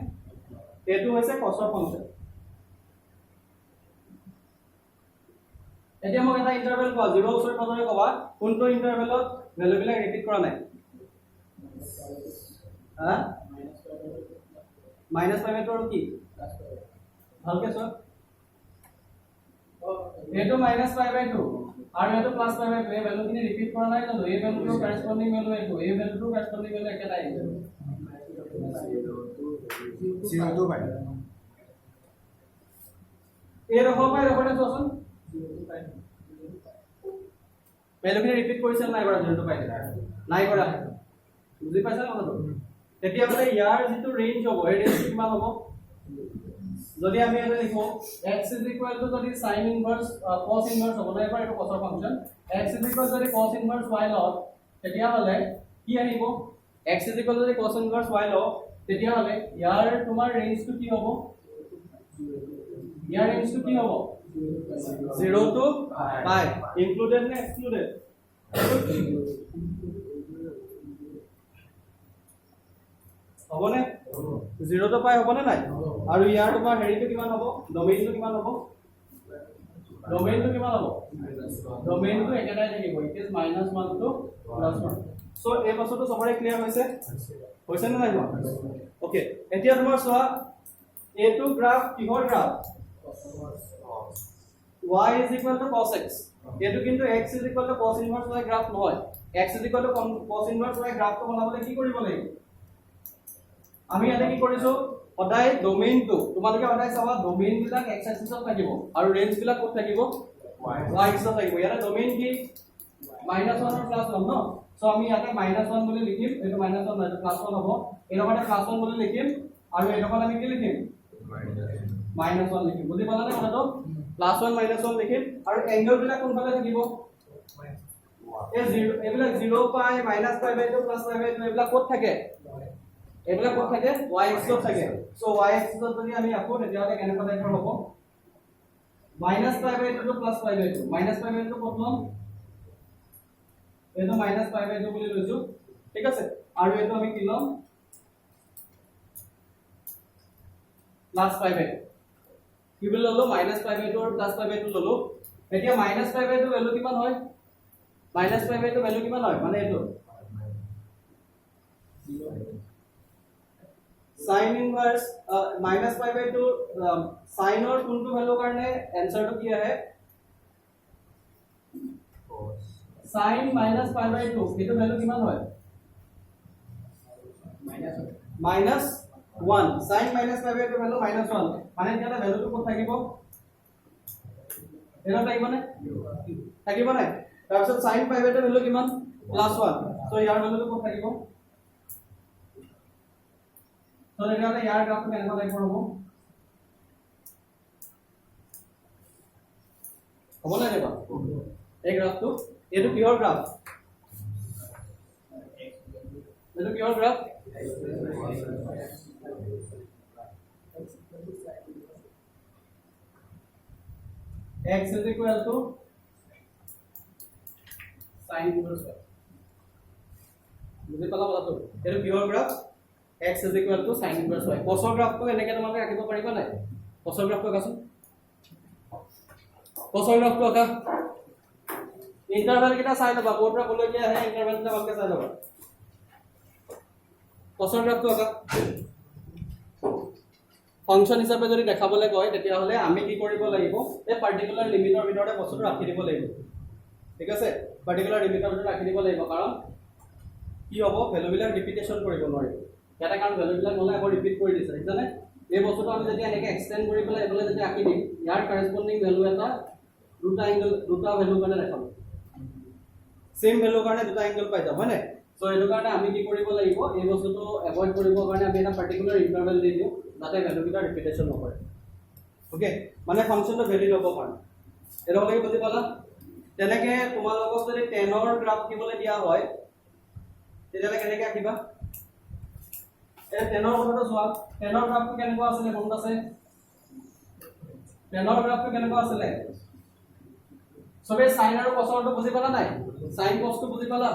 এটো হৈছে cosৰ ফাংচন এতিয়া মোক এটা ইন্টাৰভেল কোৱা 0 ওচৰ পাজৰে কোৱা কোনটো ইন্টাৰভেলত ভ্যালু বিলাক ৰিপিট কৰা নাই হা -π/2 আৰু কি ভালকে চোৱা এটো -π/2 আৰু এটো +π/2 এই ভ্যালুখিনি ৰিপিট কৰা নাই জানো এই ভ্যালুটো কৰেসপন্ডিং ভ্যালু এটো এই ভ্যালুটো কৰেসপন্ডিং ভ্যালু একেটাই 0 to পাই এই ৰখা পাই ৰখা চোৱাচোন ভ্যালুখিনি ৰিপিট কৰিছে নাই কৰা 0 to পাই নাই কৰা বুজি পাইছা না কথাটো তেতিয়া মানে ইয়াৰ যেটো ৰেঞ্জ হ'ব এই ৰেঞ্জ কিমান হ'ব যদি আমি এটা লিখো x যদি sin inverse cos inverse হ'ব এবাৰ এটা cosৰ ফাংচন x যদি cos inverse y লও তেতিয়া হলে কি আহিব x যদি cos inverse y লও তেতিয়া হলে ইয়াৰ তোমাৰ ৰেঞ্জটো কি হ'ব ইয়াৰ ৰেঞ্জটো কি হ'ব 0 to π included নে excluded হবনে 0 to π হবনে নাই আৰু ইয়াৰ তোমাৰ হেৰিটো কিমান হ'ব ডোমেইনটো কিমান হ'ব ডোমেইনটো একেটাই থাকিব ইট ইজ -1 to +1 সো এই বস্তুটো সবৰে ক্লিয়াৰ হৈছে নে নাই ওকে এতিয়া তোমাৰ চোৱা এটো গ্ৰাফ কিহৰ গ্ৰাফ y = cos x এটো কিন্তু x = cos inverse y graph নহয় x = cos inverse y গ্ৰাফটো বনাবলৈ কি কৰিব লাগিব আমি এটা কি কৰিছো সদায় ডোমেইনটো তোমালোকে সদায় চাবা ডোমেইন বিলাক x এক্সিছত থাকিব আৰু ৰেঞ্জ বিলাক ক'ত থাকিব y এক্সিছত থাকিব ইয়াৰ ডোমেইন কি -1 আৰু +1 ন সো আমি ইয়াতে -1 বুলি লিখিম এটো -1 নাই +1 হ'ব এৰকমতে +1 বুলি লিখিম আৰু এৰকম আমি কি লিখিম -1 লিখিম বুজি পালা নে কথাটো +1 -1 লিখিম আৰু এংগল বিলাক কোনফালে থাকিব এই 0 এবিলাক 0 পাই -π/2 +π/2 এবিলাক ক'ত থাকে এবিলাক ক'ত থাকে y এক্সিছত থাকে সো y এক্সিছত যদি আমি আকো তেতিয়াহলে কেনেকুৱা টাইপৰ হ'ব माइनस पाई बाय 2 तो plus pi by 2 minus pi by 2 কত লম এটো মাইনাস পাই বাই 2 বুলি লৈছো ঠিক আছে আৰু এটো আমি কি লম প্লাস পাই বাই 2 কি বুলি ললো মাইনাস পাই বাই 2 আৰু প্লাস পাই বাই 2 ললো এতিয়া মাইনাস পাই বাই 2 ভ্যালু কিমান হয় মাইনাস পাই বাই 2 ভ্যালু কিমান হয় মানে এটো sin inverse minus pi by 2 sin और कोनটো ভ্যালু কাৰণে आंसर तो কি আহে sin minus pi by 2 এটো ভ্যালু কিমান হয় minus 1 sin minus pi by 2 value minus 1 মানে এটা ভ্যালুটো কত থাকিব এটা থাকিব না তাৰপিছত sin pi by 2 ভ্যালু কিমান plus 1 সো ইয়াৰ ভ্যালুটো কত থাকিব সো এটা ইয়াৰ গ্ৰাফটো কেনেকুৱা টাইপৰ হ'ব হ'ব না দেবা এই গ্ৰাফটো এটো কিহৰ গ্ৰাফ এটো কিহৰ graph x is equal to sin inverse y বুজি পালা কথাটো এটো কিহৰ graph x is equal to sin inverse y কসৰ গ্ৰাফটো এনেকে তোমালোকে আঁকিব পাৰিবা নাই কসৰ গ্ৰাফটো আঁকাচোন কসৰ গ্ৰাফটো আঁকা इंटरवल किटा साइड लबा कोड रा बोलो क्या है इंटरवल किटा वाक्य साइड लबा কসৰ গ্ৰাফটো আকা ফাংশন হিচাপে যদি দেখাবলে কয় তেতিয়া হলে আমি কি কৰিব লাগিব এই পাৰ্টিকুলাৰ লিমিটৰ ভিতৰতে বস্তুটো ৰাখি দিব লাগিব ঠিক আছে পাৰ্টিকুলাৰ লিমিটৰ ভিতৰত ৰাখি দিব লাগিব কাৰণ কি হ'ব ভ্যালুবিলাক ৰিপিটেশন কৰিব নোৱাৰিব এটা কাৰণ ভ্যালুবিলাক গলে আকৌ ৰিপিট কৰি দিছে জানে এই বস্তুটো আমি যদি এনেকে এক্সটেন্ড কৰি পেলাই এফালে যদি আকি দিম ইয়াৰ কৰেসপন্ডিং ভ্যালু এটা দুটা ভ্যালু কাৰণে দেখাব सेम ভ্যালু কাৰণে দুটা এঙ্গেল পাই যাব হয় না সো এটো কাৰণে আমি কি কৰিব লাগিব এই বস্তুটো এভয়েড কৰিবৰ কাৰণে আমি এটা পাৰ্টিকুলাৰ ইন্টাৰভেল দি দিও যাতে ভ্যালু কিটা ৰিপিটেশন নকৰে ওকে মানে ফাংশনটো ভ্যালিড হ'ব পাৰে এটো লাগি বুজি পালা তেনেকে তোমালোকক যদি 10 ৰ গ্ৰাফ কিবলে দিয়া হয় তেতিয়া কেনেকৈ আকিবা এই 10 ৰ কথাটো চোৱা 10 ৰ গ্ৰাফটো কেনেকুৱা আছিল মনত আছে 10 ৰ গ্ৰাফটো কেনেকুৱা আছিল সবে sin আৰু cosৰটো বুজি পালা নাই sin cos টো বুজি পালা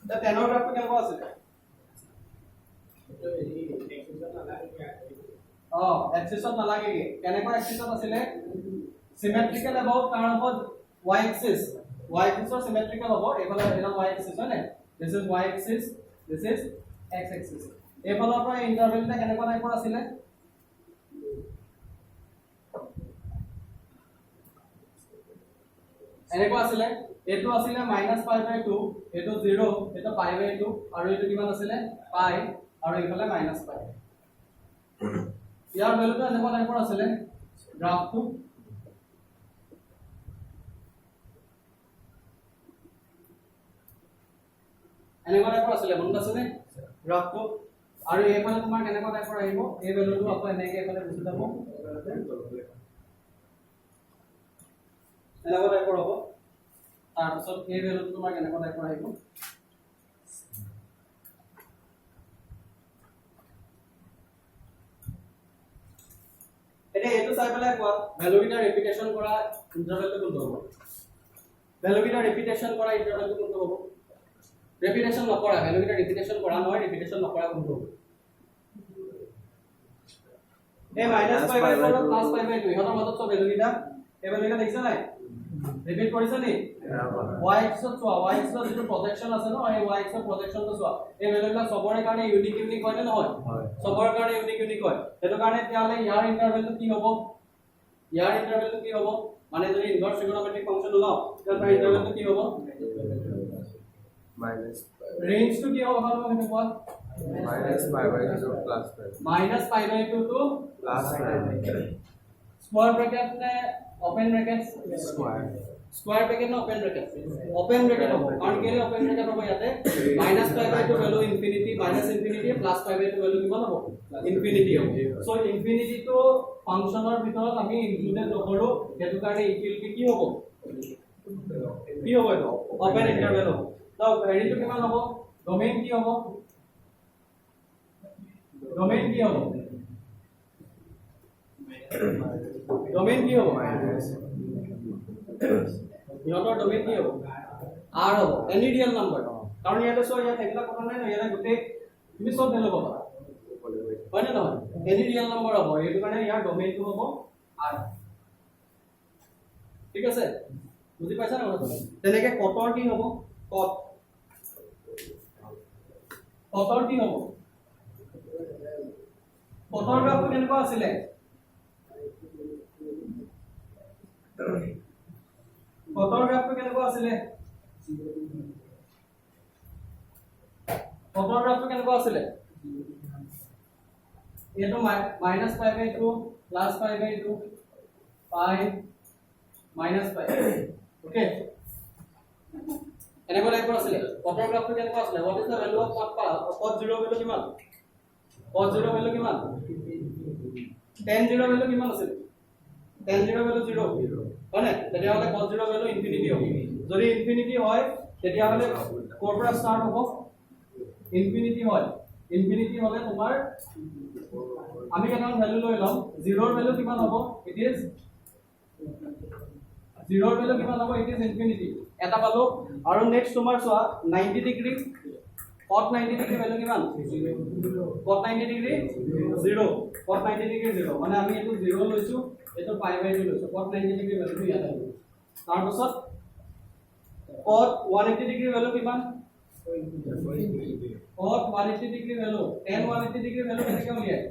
তে 10 ৰ গ্ৰাফটো কেনেকুৱা আছিল এক্সিছত নালাগে কেনেকুৱা এক্সিছত আছিল সিমেট্ৰিক্যাল अबाउट কাৰণ অফ y axis ৰ সিমেট্ৰিক্যাল হ'ব এফালে এটা y axis হয় নাই this is y axis this is x axis এফালৰ পৰা ইন্টাৰভেলটা কেনেকুৱা টাইপৰ আছিল এনেকুৱা আছিল এটো আছিল -π/2 এটো 0 এটো π/2 আৰু এটো কিমান আছিল π আৰু ইফালে -π ইয়াৰ ভ্যালুটো এনেকুৱা টাইপৰ আছিল গ্ৰাফটো এনেকুৱা টাইপৰ আছিল মনত আছে নে গ্ৰাফটো আৰু এইফালে তোমাৰ কেনেকুৱা টাইপৰ আহিব এই ভ্যালুটো আকৌ এনেকৈ এফালে গুচি যাব এনেকুৱা টাইপৰ হ'ব তাৰপিছত এই ভ্যালুটো তোমাৰ কেনেকুৱা টাইপৰ আহিব এটা এটো চাই পেলাই কোৱা ভ্যালু কিটা ৰিপিটেশন কৰা ইন্টাৰভেলটো কোনটো হ'ব ভ্যালু কিটা ৰিপিটেশন কৰা ইন্টাৰভেলটো কোনটো হ'ব ৰিপিটেশন নকৰা ভ্যালু কিটা ৰিপিটেশন কৰা নহয় ৰিপিটেশন নকৰা কোনটো হ'ব এ -π/4 + π/2 ইহতৰ মাজত ভ্যালু কিটা এই ভ্যালু কিটা দেখিছা নাই ৰিপিট কৰিছা নি y axis চোৱা y axis যিটো প্ৰজেকশন আছে ন এই y axis প্ৰজেকশনটো চোৱা এই ভ্যালুটা সবৰে কাৰণে ইউনিক হয় নে নহয় সবৰে কাৰণে ইউনিক হয় এটো কাৰণে তেতিয়ালে ইয়াৰ ইন্টাৰভেলটো কি হ'ব মানে যদি ইনভাৰ্স ট্ৰিগোনোমেট্ৰিক ফাংশন লও তাৰ ইন্টাৰভেলটো কি হ'ব মাইনাস ৰেঞ্জটো কি হ'ব ভালো হেতু কোৱা -π/2 to +π/2 स्क्वायर ब्रैकेट ने ओपन ब्रैकेट स्क्वायर ब्रैकेट ना ओपन ब्रैकेट हो कारण के लिए ओपन ब्रैकेट हो याते -π/2 वैल्यू इंफिनिटी -ইনফিনিটি +π/2 वैल्यू কিমান হ'ব ইনফিনিটি হ'ব সো ইনফিনিটি তো ফাংশনৰ ভিতৰত আমি ইনক্লুডেড নকৰো হেতু কাৰণে ইকুয়াল কি হ'ব এটো ওপেন ইন্টাৰভেল হ'ব তো হেৰিটো কিমান হ'ব ডোমেইন কি হ'ব ডোমেইন কি হ'ব ইহঁতৰ ডোমেইন কি হ'ব r হ'ব এনি ৰিয়েল নাম্বাৰ কাৰণ ইয়াতে চোৱা ইয়াত একলা কথা নাই ইয়াতে গোটেই তুমি সব ভ্যালু পাবা হয় নে নহয় এনি ৰিয়েল নাম্বাৰ হ'ব এইটো কাৰণে ইয়াৰ ডোমেইনটো হ'ব r ঠিক আছে বুজি পাইছা না কথা তেনেকে কটৰ কি হ'ব কটৰ কি হ'ব কটৰ গ্ৰাফটো কেনেকুৱা আছিলে কটৰ গ্ৰাফটো কেনেকুৱা আছিলে কটৰ গ্ৰাফটো কেনেকুৱা আছিলে এইটো -π/2 +π/2 পাই -π ওকে এনেকুৱা টাইপৰ আছিলে কটৰ গ্ৰাফটো কেনেকুৱা আছিলে what is the value of cos 0 value কিমান cos 0 ভ্যালু কিমান tan 0 ভ্যালু কিমান আছিল tan 0 ভ্যালু 0 হয় না তেতিয়া হলে cos 0 ভ্যালু ইনফিনিটি হ'ব যদি ইনফিনিটি হয় তেতিয়া হলে ক'ৰ পৰা ষ্টাৰ্ট হ'ব ইনফিনিটি হয় ইনফিনিটি হলে তোমাৰ আমি কেনেকুৱা ভ্যালু লৈ লম 0 ৰ ভ্যালু কিমান হ'ব ইট ইজ 0 ৰ ভ্যালু কিমান হ'ব ইট ইজ ইনফিনিটি এটা পালো আৰু নেক্সট তোমাৰ চোৱা 90 ডিগ্ৰী cot 90 ডিগ্ৰী ভ্যালু কিমান 0 cot 90 ডিগ্ৰী 0 cot 90 ডিগ্ৰী 0 মানে আমি এটো 0 লৈছো এটো π/2 লৈছো cot 90 ডিগ্ৰী ভ্যালুটো ইয়াত আহিব তাৰ পাছত cot 180 ডিগ্ৰী ভ্যালু কিমান cot 180 degree value tan 180 degree value কেনেকৈ উলিয়ায়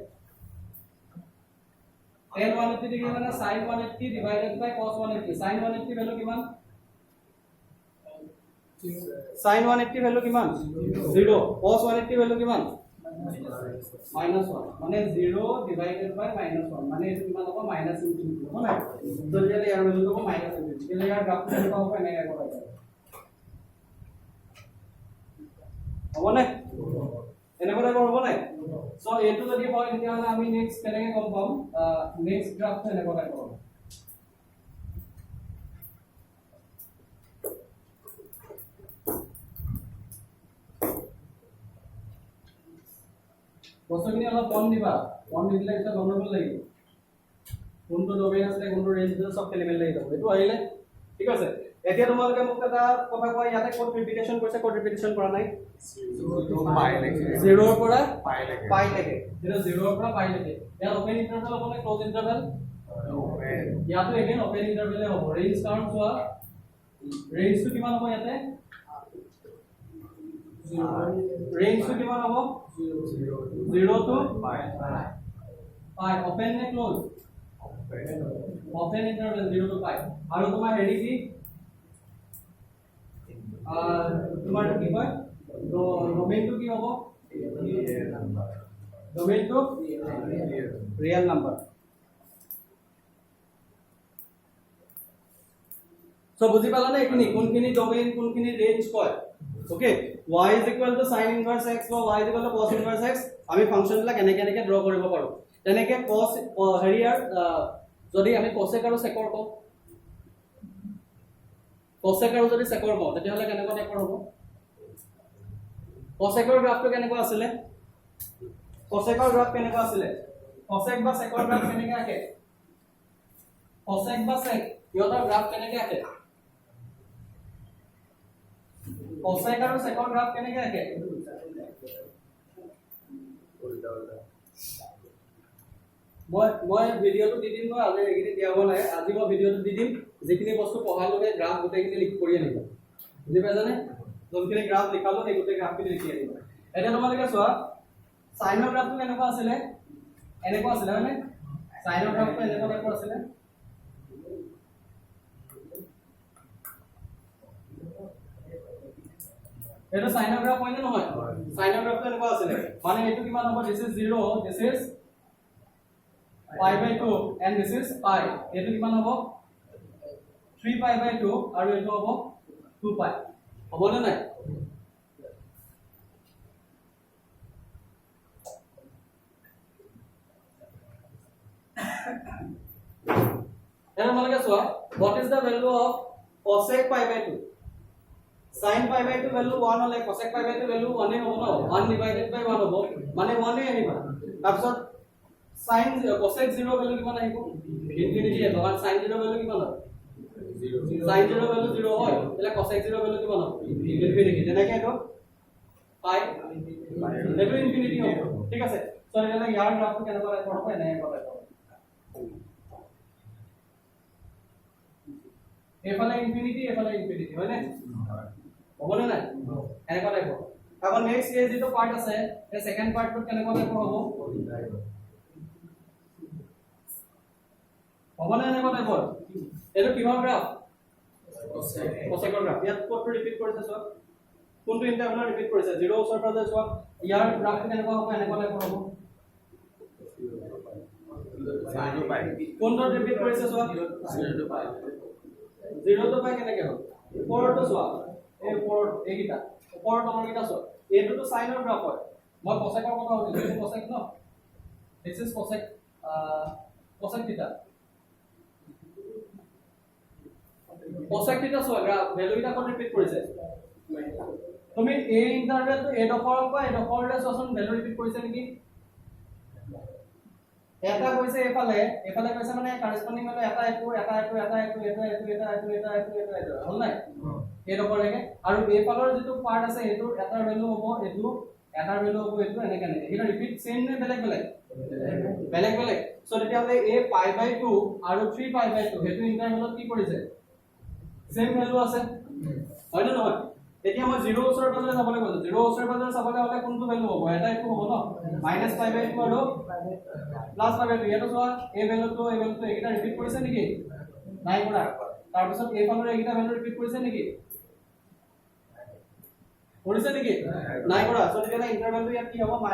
tan 180 ডিগ্ৰী মানে sin 180 ডিভাইডেড বাই cos 180 sin 180 ভ্যালু কিমান sin 180 ভ্যালু কিমান 0 cos 180 ভ্যালু কিমান -1 মানে 0 ডিভাইডেড বাই -1 মানে এটো কিমান হ'ব -ইনফিনিটি হ'ব না তো ইয়ালে ইয়াৰ ভ্যালু হ'ব -ইনফিনিটি এলে ইয়াৰ গ্ৰাফটো কেনেকুৱা হ'ব এনেকৈ কৰা হ'ব না এনেকুৱা টাইপৰ হ'ব না সো এটো যদি হয় তেতিয়া হলে আমি নেক্সট কেনেকৈ গম পাম নেক্সট গ্ৰাফটো এনেকুৱা টাইপৰ হ'ব বস্তুখিনি অলপ কম দিবা কম দিলে এটা গণ্ডগোল লাগিব কোনটো ডোমেইন আছে কোনটো ৰেঞ্জ আছে সব খেলি মেলি লাগিব এটো আহিলে ঠিক আছে এতিয়া তোমালোকে মোক এটা কথা কয় ইয়াতে কোড ৰিপিটেশন কৰিছে কোড ৰিপিটেশন কৰা নাই 0 ৰ পৰা পাই লৈকে এটা 0 ৰ পৰা পাই লৈকে ইয়াত ওপেন ইন্টাৰভেল হ'ব নে ক্লোজ ইন্টাৰভেল ইয়াতো এগেইন ওপেন ইন্টাৰভেল হ'ব ৰেঞ্জ কাউন্ট চোৱা ৰেঞ্জটো কিমান হ'ব ইয়াতে ৰেঞ্জটো কিমান হ'ব 0 to pi open ne close open interval 0 to pi আৰু তোমাৰ হেৰি কি তোমাৰ কি কয় ডোমেইনটো কি হ'ব ডোমেইনটো ৰিয়েল নাম্বাৰ সো বুজি পালা না এইখিনি কোনখিনি ডোমেইন কোনখিনি ৰেঞ্জ কয় okay y is equal to sin inverse x বা y is equal to cos inverse x আমি ফাংশনবিলাক এনেকৈ ড্ৰ কৰিব পাৰো তেনেকৈ cos হেৰিয়াৰ যদি আমি cosec আৰু sec কওঁ cosec আৰু যদি sec কওঁ তেতিয়াহলে কেনেকুৱা টাইপৰ হ'ব cosec ৰ গ্ৰাফটো কেনেকুৱা আছিল cosec ৰ গ্ৰাফ কেনেকুৱা আছিল cosec বা sec ৰ গ্ৰাফ কেনেকৈ আহে cosec বা sec ইহঁতৰ গ্ৰাফ কেনেকৈ আহে cosec আৰু sec ৰ গ্ৰাফ কেনেকৈ আহে মই ভিডিওটো দি দিম মই আজি এইখিনি দিয়া হোৱা নাই আজি মই ভিডিওটো দি দিম যিখিনি বস্তু পঢ়ালোকে গ্ৰাফ গোটেইখিনি লিখ কৰি আনিব বুজি পাইছানে যোনখিনি গ্ৰাফ লিখালো সেই গোটেই গ্ৰাফখিনি লিখি আনিব এতিয়া তোমালোকে চোৱা সাইনৰ গ্ৰাফটো কেনেকুৱা আছিল এনেকুৱা আছিল মানে সাইনৰ গ্ৰাফটো এনেকুৱা টাইপৰ আছিল এটা সাইনৰ গ্ৰাফ হয় নে নহয় সাইনৰ গ্ৰাফটো এনেকুৱা আছিল মানে এটো কিমান হ'ব this is 0 this is pi/2 and this is pi এটো কিমান হ'ব 3pi/2 আৰু এটো হ'ব 2pi হ'ব না নাই এনে মালকে চোৱা what is the value of cosec pi/2 sin pi/2 value 1 হলে cosec pi/2 value 1 হ'ব ন 1 divided by 1 হ'ব মানে 1 এ আহিব তাৰপিছত sin cosec 0 ভ্যালু কিমান আহিব ইনফিনিটি এটো আৰু sin 0 ভ্যালু কিমান হ'ব 0 sin 0 ভ্যালু 0 হয় তেলে cosec 0 ভ্যালু কিমান হ'ব ইনফিনিটি তেনেকে এটো পাই এটো ইনফিনিটি হ'ব ঠিক আছে সো এনে ইয়াৰ গ্ৰাফটো কেনেকুৱা টাইপৰ হ'ব এনে কথা হ'ব এফালে ইনফিনিটি হয় নে হ'বনে নাই এনেকুৱা টাইপৰ আকৌ নেক্সট এই যেটো পাৰ্ট আছে এই সেকেন্ড পাৰ্টটো কেনেকুৱা টাইপৰ হ'ব হ'বনে এনেকুৱা টাইপৰ এটো কিহৰ গ্ৰাফ কসেকৰ গ্ৰাফ ইয়াত কোডটো ৰিপিট কৰিছে চোৱা কোনটো ইন্টাৰভেলৰ ৰিপিট কৰিছে 0 ওচৰ পৰা চোৱা ইয়াৰ গ্ৰাফটো কেনেকুৱা হ'ব এনেকুৱা টাইপৰ হ'ব কোনটো ৰিপিট কৰিছে চোৱা 0 to পাই কেনেকৈ হ'ল ওপৰটো চোৱা এই ওপৰত এইকিটা ওপৰৰ তলৰকিটা চোৱা এইটোতো সাইনৰ গ্ৰাফ হয় মই কসেকৰ কথা কৈছো এইটো কসেক ন দিস ইজ কসেক থিটা চোৱা গ্ৰাফ ভ্যালুটা কোন ৰিপিট কৰিছে তুমি এই ইন্টাৰভেলটো এই ডখৰৰ পৰা এই ডখৰলে চোৱাচোন ভ্যালু ৰিপিট কৰিছে নেকি এটা কৈছে এফালে কৈছে মানে কাৰেসপন্ডিং মানে এটা হল নাই এই ডখৰলৈকে আৰু এইফালৰ যেটো পাৰ্ট আছে এটো এটাৰ ভ্যালু হ'ব এটো এটাৰ ভ্যালু হ'ব এটো এনেকে এনেকে এটা ৰিপিট সেম নে বেলেগ সো তেতিয়া হলে a π/2 আৰু 3π/2 হেতু ইন্টাৰভেলত কি কৰিছে সেম ভ্যালু আছে হয় না নহয় এতিয়া মই 0 ওচৰৰ পৰা যাবলৈ কৈছো 0 ওচৰৰ পৰা চাবলৈ হলে কোনটো ভ্যালু হ'ব এটা এটো হ'ব ন -π/2 আৰু +π/2 এটা চোৱা এই ভ্যালুটো এইটা ৰিপিট কৰিছে নেকি নাই কৰা তাৰ পিছত এই ফালৰ এইটা ভ্যালু ৰিপিট কৰিছে নেকি নাই কৰা সো তেতিয়া ইন্টাৰভেলটো ইয়াত কি হ'ব -π/2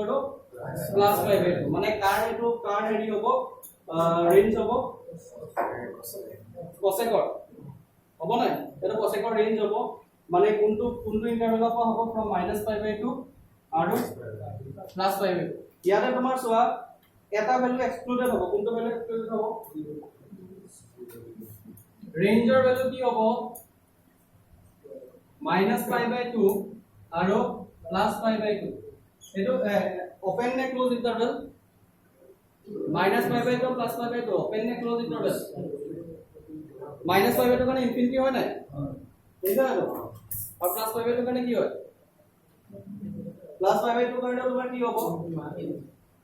আৰু +π/2 মানে কাৰ হেৰি হ'ব ৰেঞ্জ হ'ব কসেকৰ হ'ব নাই এটা কসেকৰ ৰেঞ্জ হ'ব মানে কোনটো ইন্টাৰভেলৰ পৰা হ'ব from -π/2 আৰু +π/2 ইয়াতে তোমাৰ চোৱা এটা ভ্যালু এক্সক্লুডেড হ'ব কোনটো ভ্যালু এক্সক্লুডেড হ'ব ৰেঞ্জৰ ভ্যালু কি হ'ব -π/2 আৰু +π/2 এটো ওপেন নে ক্লোজ ইন্টাৰভেল -π/2 +π/2 ওপেন নে ক্লোজ ইন্টাৰভেল -π/2 কাৰণে ইনফিনিটি হয় নাই ঠিক আছে আৰু +π/2 কাৰণে কি হয় +π/2 কাৰণে তোমাৰ কি হ'ব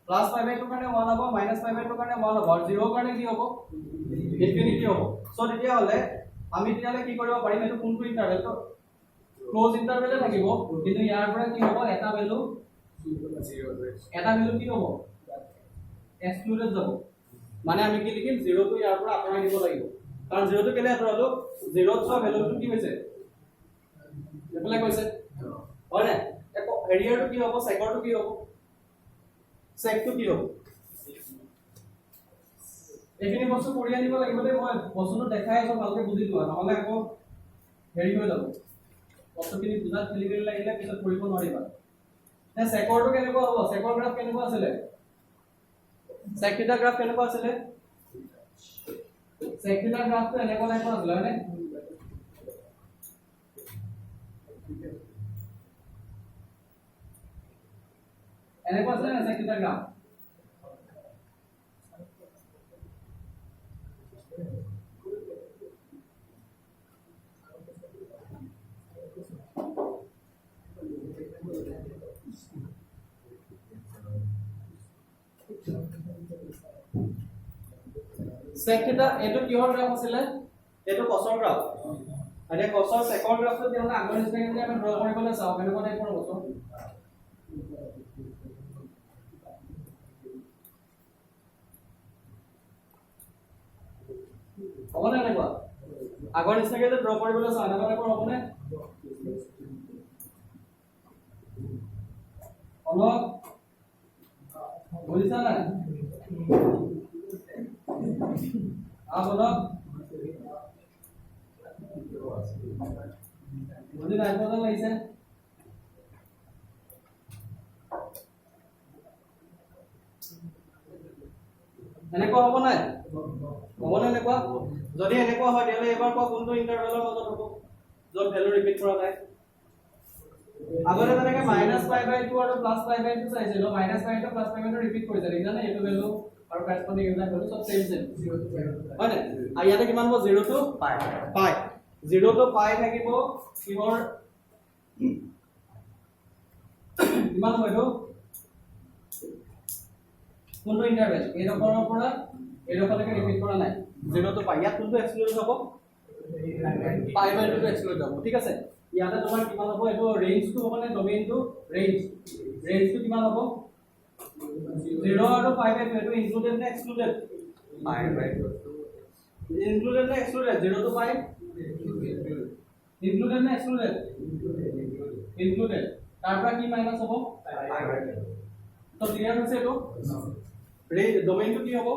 +π/2 কাৰণে 1 হ'ব -π/2 কাৰণে 1 হ'ব আৰু 0 কাৰণে কি হ'ব ইনফিনিটি হ'ব সো তেতিয়া হলে আমি তেতিয়ালে কি কৰিব পাৰিম এটো কোনটো ইন্টাৰভেল তো ক্লোজ ইন্টাৰভেলে থাকিব কিন্তু ইয়াৰ পৰা কি হ'ব এটা ভ্যালু কি হ'ব এক্সক্লুডেড যাব মানে আমি কি লিখিম 0 টো ইয়াৰ পৰা আঁতৰাই দিব লাগিব কাৰণ 0 টো কেলে আঁতৰালো 0 ত ভ্যালুটো কি হৈছে এফালে কৈছে হয় না একো এৰিয়াটো কি হ'ব সেকৰটো কি হ'ব সেকটো কি হ'ব এইখিনি বস্তু কৰি আনিব লাগিব দেই মই বস্তুটো দেখাই আছো ভালকে বুজি লোৱা নহলে আকৌ হেৰি হৈ যাব বস্তুখিনি বুজাত খেলি লাগিলে পিছত কৰিব নোৱাৰিবা তে সেকৰটো কেনেকুৱা হ'ব সেকৰ গ্ৰাফ কেনেকুৱা আছিল সেক থিটা গ্ৰাফ কেনেকুৱা আছিল সেক থিটা গ্ৰাফটো এনেকুৱা টাইপৰ আছিল হয়নে এনেকুৱা আছিল না sec theta graph sec theta এটো কিহৰ গ্ৰাফ আছিল এটো কসৰ গ্ৰাফ আৰে কসৰ সেকৰ গ্ৰাফটো তেনে আগৰ নিচিনাকৈ আমি ড্ৰ কৰিবলৈ চাও কেনেকুৱা টাইপৰ হ'ব হ'বনে এনেকুৱা আগৰ নিচিনাকৈ ড্ৰ কৰিবলৈ চাও এনেকুৱা টাইপৰ হ'বনে অলপ বুজিছা নাই অলপ বুজি নাই পোৱা লাগিছে এনেকুৱা হ'ব নাই হ'বনে এনেকুৱা যদি এনেকুৱা হয় তেতিয়াহ'লে এবাৰ কোৱা কোনটো ইন্টাৰভেলৰ মাজত হ'ব য'ত ভ্যালু ৰিপিট কৰা যায় আগতে তেনেকে -π/2 আৰু +π/2 চাইছিলো -π/2 +π/2 ৰিপিট কৰিছে দেখিছা নে এইটো ভ্যালু আৰু কৰেসপন্ডিং ইউনিট ভ্যালু সব সেম হয় না আৰু ইয়াতে কিমান হ'ব 0 to π 0 to π থাকিব কিহৰ কিমান হ'ব এইটো কোনটো ইন্টাৰভেল এই ডখৰৰ পৰা এই ডখৰলৈকে ৰিপিট কৰা নাই 0 to π ইয়াত কোনটো এক্সক্লুড হ'ব π/2 টো এক্সক্লুড হ'ব ঠিক আছে ইয়াতে তোমাৰ কিমান হ'ব এইটো ৰেঞ্জটো হ'ব নে ডোমেইনটো ৰেঞ্জটো কিমান হ'ব 0 আৰু 5/2 এইটো ইনক্লুডেড নে এক্সক্লুডেড 5/2 ইনক্লুডেড নে এক্সক্লুডেড 0 to 5 ইনক্লুডেড নে এক্সক্লুডেড ইনক্লুডেড তাৰ পৰা কি মাইনাস হ'ব 5/2 তো ক্লিয়াৰ হৈছে এইটো ডোমেইনটো কি হ'ব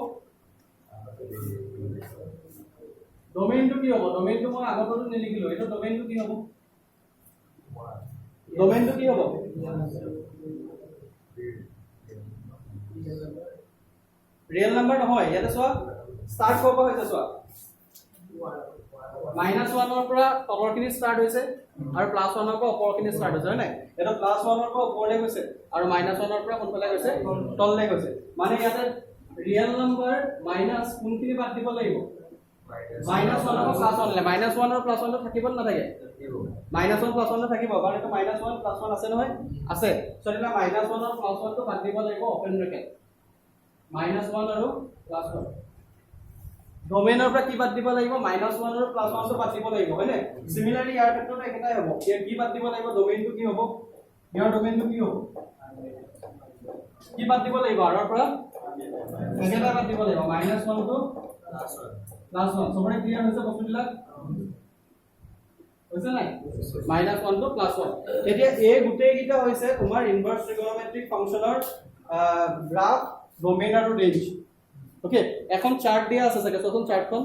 ডোমেইনটো কি হ'ব ডোমেইনটো মই আগতেও নিলিখিলো এটা ডোমেইনটো কি হ'ব ডোমেইনটো কি হ'ব ৰিয়েল নাম্বাৰ নহয় ইয়াতে চোৱা স্টাৰ্ট কৰিব হৈছে চোৱা -1 ৰ পৰা তলৰখিনি স্টাৰ্ট হৈছে আৰু +1 ৰ পৰা ওপৰখিনি স্টাৰ্ট হৈছে হয় নাই এটা +1 ৰ পৰা ওপৰলৈ গৈছে আৰু -1 ৰ পৰা কোনফালে গৈছে তললৈ গৈছে মানে ইয়াতে ৰিয়েল নাম্বাৰ মাইনাস কোনখিনি বাদ দিব লাগিব -1 ৰ পৰা +1 লৈ -1 আৰু +1 থাকিব নাথাকে -1 +1 থাকিব কাৰণ এটা -1 +1 আছে নহয় আছে সো এটা -1 আৰু +1 টো বাদ দিব লাগিব ওপেন ব্ৰেকেট -1 আৰু +1 ডোমেইনৰ পৰা কি বাদ দিব লাগিব -1 আৰু +1 টো বাদ দিব লাগিব হয় নে সিমিলাৰলি ইয়াৰ ক্ষেত্ৰতো একেটাই হ'ব ইয়াৰ কি বাদ দিব লাগিব ডোমেইনটো কি হ'ব ইয়াৰ ডোমেইনটো কি হ'ব কি বাদ দিব লাগিব আৰু পৰা একেটা বাদ দিব লাগিব -1 টো +1 সবৰে ক্লিয়াৰ হৈছে বস্তুবিলাক হৈছে নাই -1 to +1 এতিয়া এই গুটেই কিটা হৈছে তোমাৰ ইনভাৰ্স ট্ৰিগনোমেট্ৰিক ফাংচনৰ গ্ৰাফ ডোমেইন আৰু ৰেঞ্জ ওকে এখন চাৰ্ট দিয়া আছে চাগে চোন চাৰ্টখন